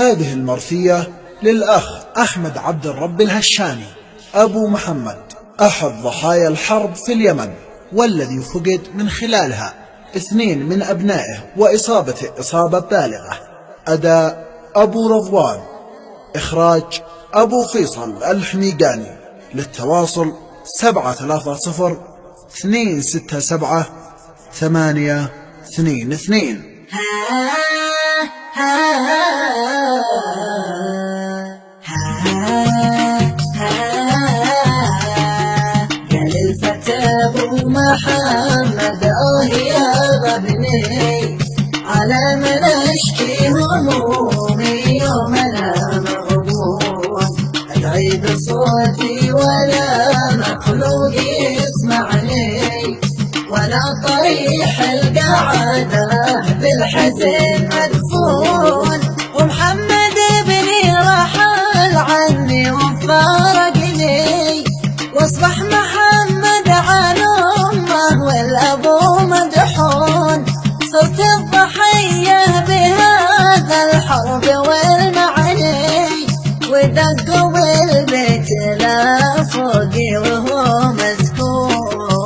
هذه المرثية للأخ أحمد عبد الرب الهشامي أبو محمد، أحد ضحايا الحرب في اليمن، والذي فقد من خلالها 2 من أبنائه وإصابته إصابة بالغة. أداء أبو رضوان، إخراج أبو فيصل الحميقاني. للتواصل 730 267 822. قال الفتى ابو محمد يا غبني على من اشكي همومي يوم انا مغبون، ادعي بصوتي ولا مخلوق يسمعني، ولا طريح القعده بالحزن مدفون، ومحمد ابني رحل عني وفارقني، واصبح محمد عن امه والابو مدحون، صرت الضحيه بهذا الحرب والمعني، ودقوا بالبيت لا فوقي وهو مسكون.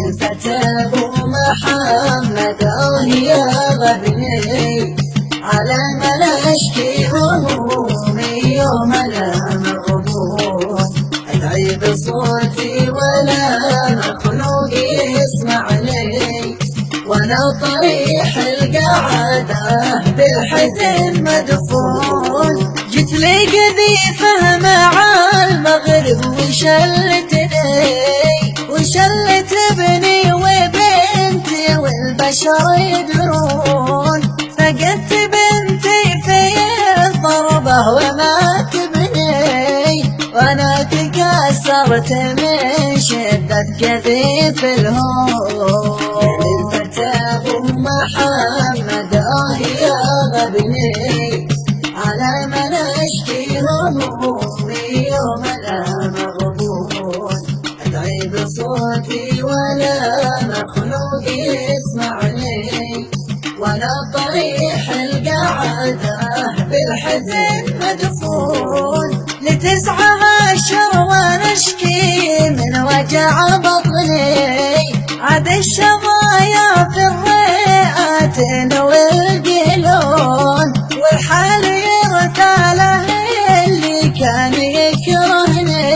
الفتى ابو محمد يا غبني على من اشكي همومي يوم انا مغبون، ادعي بصوتي ولا مخلوق يسمعني، ولا طريح القعده بالحزن مدفون. جيت لي قذيفه مع المغرب وشلت ابني وبنتي والبشر يدرون، فقدت بنتي في الضربه ومات ابني، وانا تكسرت من شده قذيف الهون. الفتى ابو محمد يا غبني على من اشكي همومي يوم انا مغبون، ادعي بصوتي ولا مخلوق يسمعني، ولا طريح القعده بالحزن مدفون. ل19 ونشكي من وجع بطني، عاد الشظايا في الرئات والقلون، والحال يرثاله اللي كان يكرهني،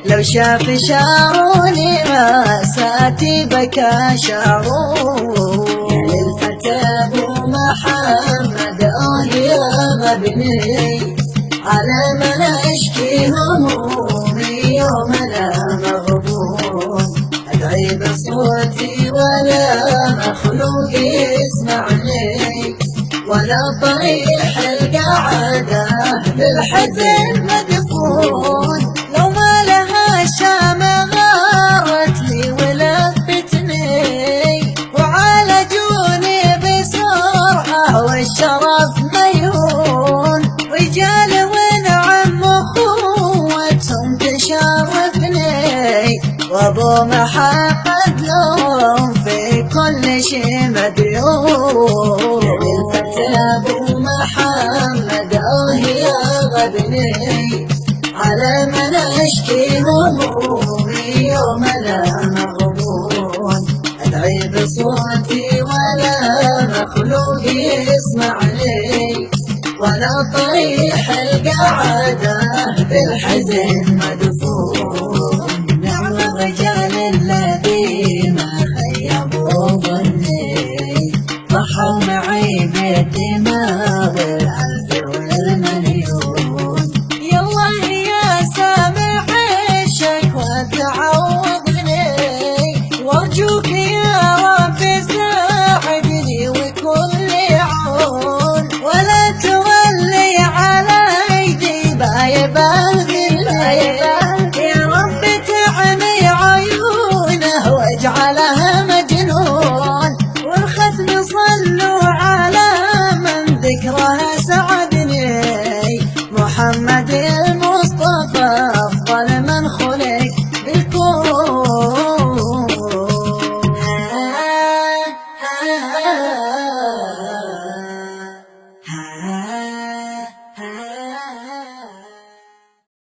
لو شاف شاروني ما ساتي بكى شارون. الفتى ابو محمد يا غبني على من اشكي همومي يوم انا مغبون، ادعي بصوتي ولا مخلوق يسمعني، ولا طريح القعده بالحزن مدفون. لو ما لها شام غارت لي ولفتني، وعالجوني بسرعه والشرف ميهون، رجال ونعم اخوتهم تشرفني، وابو محمد لهم في كل شي مديون. الفتى ابو محمد يا غبني على من اشكي همومي يوم انا مغبون، ادعي بصوتي ولا مخلوق يسمعني، ولا طريح القعده بالحزن مدفون. نعم الرجال الذين خيبوا ظني، ضحوا معي بدماغ الألف والمليون، يالله يا سامع الشكوى تعوضني، وارجوك يا رب ساعدني وكل عون، ولا تولي علي ديباي باغي، يا رب تعني عيونه واجعلها مجنون، والختم صلوا على من ذكرها سعى